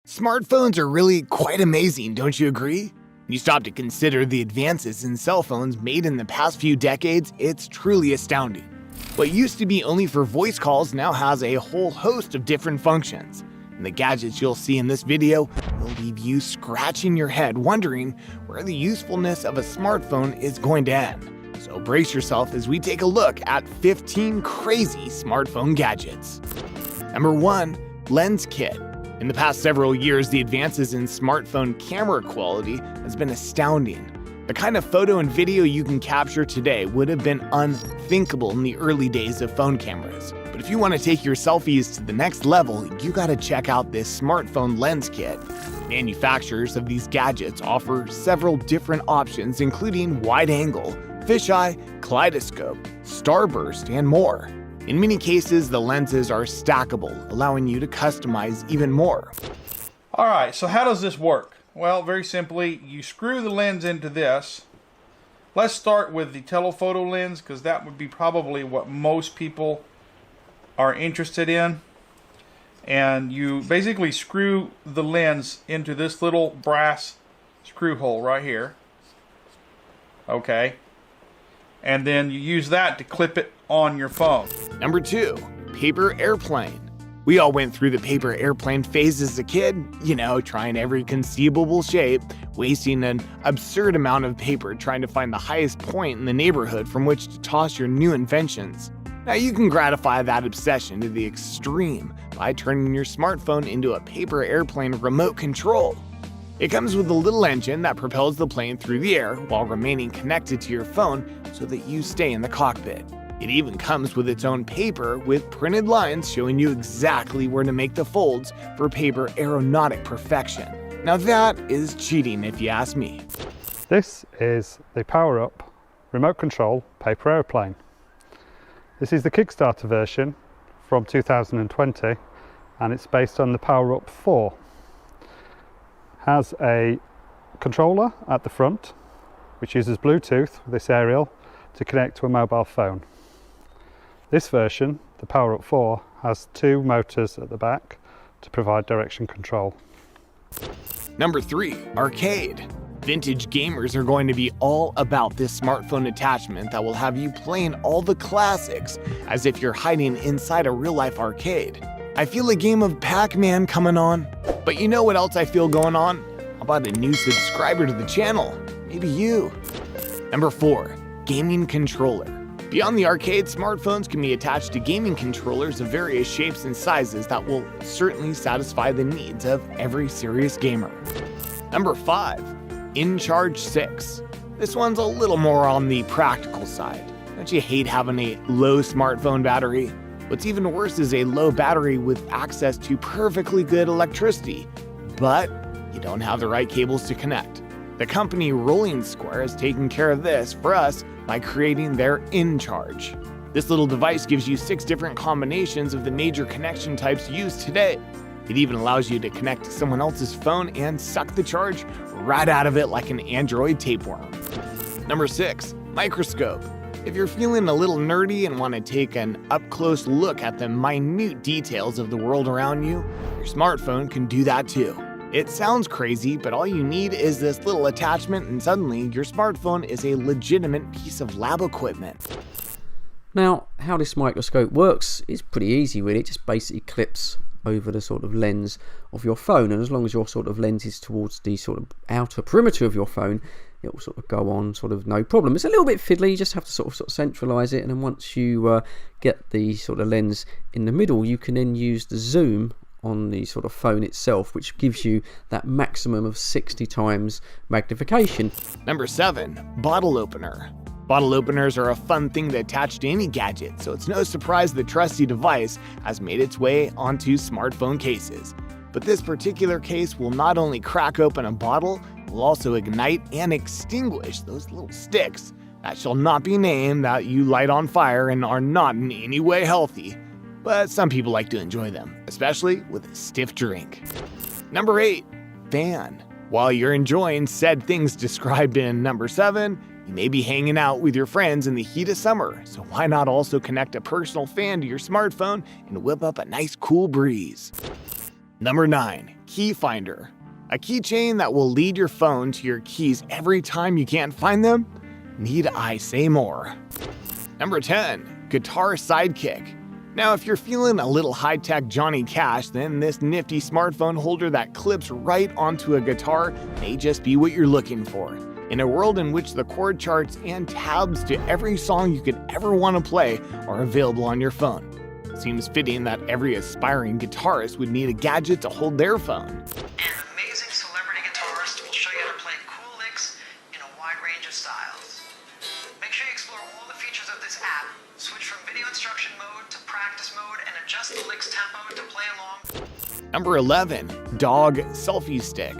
Smartphones are really quite amazing, don't you agree? When you stop to consider the advances in cell phones made in the past few decades, it's truly astounding. What used to be only for voice calls now has a whole host of different functions. And the gadgets you'll see in this video will leave you scratching your head wondering where the usefulness of a smartphone is going to end. So brace yourself as we take a look at 15 crazy smartphone gadgets. Number 1. Lens Kit. In the past several years, the advances in smartphone camera quality has been astounding. The kind of photo and video you can capture today would have been unthinkable in the early days of phone cameras. But if you want to take your selfies to the next level, you gotta check out this smartphone lens kit. Manufacturers of these gadgets offer several different options, including wide angle, fisheye, kaleidoscope, starburst, and more. In many cases, the lenses are stackable, allowing you to customize even more. Alright, so how does this work? Well, very simply, you screw the lens into this. Let's start with the telephoto lens, because that would be probably what most people are interested in. And you basically screw the lens into this little brass screw hole right here. Okay. And then you use that to clip it on your phone. Number 2. Paper airplane. We all went through the paper airplane phase as a kid, trying every conceivable shape, wasting an absurd amount of paper trying to find the highest point in the neighborhood from which to toss your new inventions. Now you can gratify that obsession to the extreme by turning your smartphone into a paper airplane remote control. It comes with a little engine that propels the plane through the air while remaining connected to your phone so that you stay in the cockpit. It even comes with its own paper with printed lines showing you exactly where to make the folds for paper aeronautic perfection. Now that is cheating if you ask me. This is the PowerUp remote control paper airplane. This is the Kickstarter version from 2020 and it's based on the PowerUp 4. Has a controller at the front which uses Bluetooth with this aerial to connect to a mobile phone. This version, the PowerUp 4, has 2 motors at the back to provide direction control. Number 3. Arcade. Vintage gamers are going to be all about this smartphone attachment that will have you playing all the classics as if you're hiding inside a real-life arcade. I feel a game of Pac-Man coming on. But you know what else I feel going on? How about a new subscriber to the channel? Maybe you. Number 4. Gaming controller. Beyond the arcade, smartphones can be attached to gaming controllers of various shapes and sizes that will certainly satisfy the needs of every serious gamer. Number 5. InCharge 6. This one's a little more on the practical side. Don't you hate having a low smartphone battery? What's even worse is a low battery with access to perfectly good electricity, but you don't have the right cables to connect. The company Rolling Square has taken care of this for us by creating their InCharge. This little device gives you 6 different combinations of the major connection types used today. It even allows you to connect to someone else's phone and suck the charge right out of it like an Android tapeworm. Number 6. Microscope. If you're feeling a little nerdy and want to take an up-close look at the minute details of the world around you, your smartphone can do that too. It sounds crazy, but all you need is this little attachment and suddenly your smartphone is a legitimate piece of lab equipment. Now, how this microscope works is pretty easy really. It just basically clips over the sort of lens of your phone, and as long as your sort of lens is towards the sort of outer perimeter of your phone, it will sort of go on sort of no problem. It's a little bit fiddly, you just have to sort of centralize it, and then once you get the sort of lens in the middle, you can then use the zoom on the sort of phone itself, which gives you that maximum of 60 times magnification. Number 7. Bottle opener. Bottle openers are a fun thing to attach to any gadget, so it's no surprise the trusty device has made its way onto smartphone cases. But this particular case will not only crack open a bottle, it will also ignite and extinguish those little sticks that shall not be named that you light on fire and are not in any way healthy. But some people like to enjoy them, especially with a stiff drink. Number 8. Fan. While you're enjoying said things described in number 7, you may be hanging out with your friends in the heat of summer, so why not also connect a personal fan to your smartphone and whip up a nice cool breeze? Number 9. Key Finder, a keychain that will lead your phone to your keys every time you can't find them? Need I say more? Number 10, Guitar Sidekick. Now, if you're feeling a little high-tech Johnny Cash, then this nifty smartphone holder that clips right onto a guitar may just be what you're looking for. In a world in which the chord charts and tabs to every song you could ever want to play are available on your phone, it seems fitting that every aspiring guitarist would need a gadget to hold their phone. An amazing celebrity guitarist will show you how to play cool licks in a wide range of styles. Make sure you explore all the features of this app, switch from video instruction mode to practice mode, and adjust the licks tempo to play along. Number 11, Dog Selfie Stick.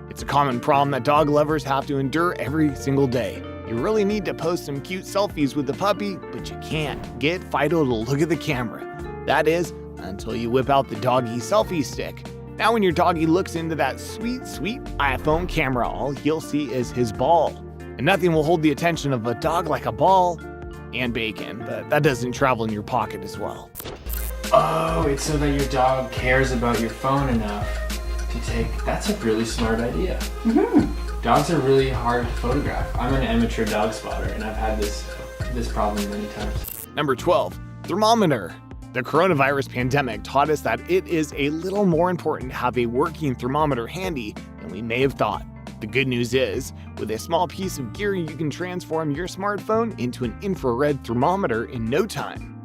It's a common problem that dog lovers have to endure every single day. You really need to post some cute selfies with the puppy, but you can't get Fido to look at the camera. That is, until you whip out the doggy selfie stick. Now when your doggy looks into that sweet, sweet iPhone camera, all he'll see is his ball. And nothing will hold the attention of a dog like a ball and bacon, but that doesn't travel in your pocket as well. Oh, it's so that your dog cares about your phone enough to take. That's a really smart idea. Dogs are really hard to photograph. I'm an amateur dog spotter, and I've had this problem many times. Number 12, Thermometer. The coronavirus pandemic taught us that it is a little more important to have a working thermometer handy than we may have thought. The good news is, with a small piece of gear, you can transform your smartphone into an infrared thermometer in no time.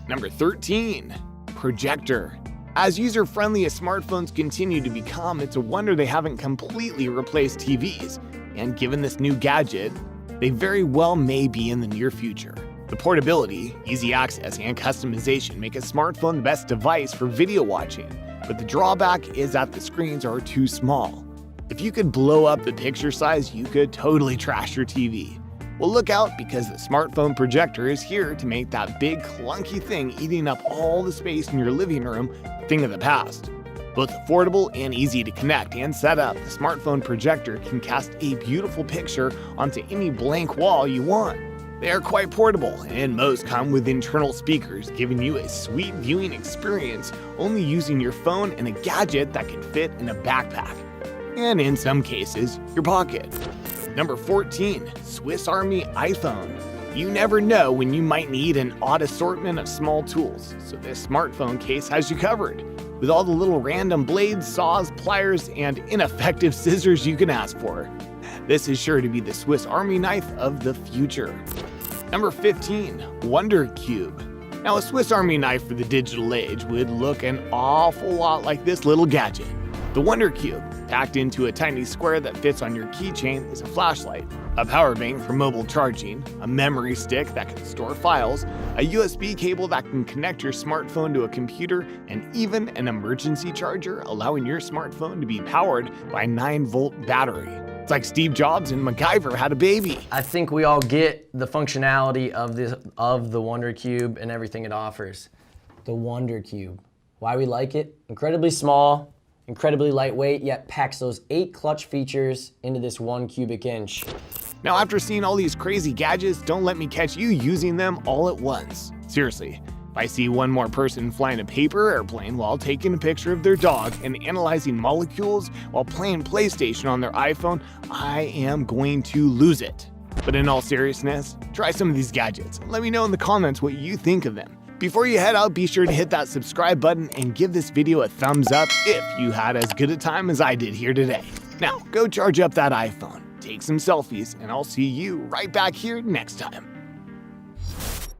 Number 13, Projector. As user-friendly as smartphones continue to become, it's a wonder they haven't completely replaced TVs. And given this new gadget, they very well may be in the near future. The portability, easy access, and customization make a smartphone the best device for video watching, but the drawback is that the screens are too small. If you could blow up the picture size, you could totally trash your TV. Well, look out, because the smartphone projector is here to make that big clunky thing eating up all the space in your living room a thing of the past. Both affordable and easy to connect and set up, the smartphone projector can cast a beautiful picture onto any blank wall you want. They are quite portable, and most come with internal speakers, giving you a sweet viewing experience only using your phone and a gadget that can fit in a backpack, and in some cases, your pocket. Number 14, Swiss Army iPhone. You never know when you might need an odd assortment of small tools, so this smartphone case has you covered, with all the little random blades, saws, pliers, and ineffective scissors you can ask for. This is sure to be the Swiss Army knife of the future. Number 15, Wonder Cube. Now, a Swiss Army knife for the digital age would look an awful lot like this little gadget. The Wonder Cube, packed into a tiny square that fits on your keychain, is a flashlight, a power bank for mobile charging, a memory stick that can store files, a USB cable that can connect your smartphone to a computer, and even an emergency charger, allowing your smartphone to be powered by a 9-volt battery. It's like Steve Jobs and MacGyver had a baby. I think we all get the functionality of the Wonder Cube and everything it offers. The Wonder Cube. Why we like it? Incredibly small, incredibly lightweight, yet packs those 8 clutch features into this 1 cubic inch. Now, after seeing all these crazy gadgets, don't let me catch you using them all at once. Seriously, if I see one more person flying a paper airplane while taking a picture of their dog and analyzing molecules while playing PlayStation on their iPhone, I am going to lose it. But in all seriousness, try some of these gadgets. Let me know in the comments what you think of them. Before you head out, be sure to hit that subscribe button and give this video a thumbs up if you had as good a time as I did here today. Now, go charge up that iPhone, take some selfies, and I'll see you right back here next time.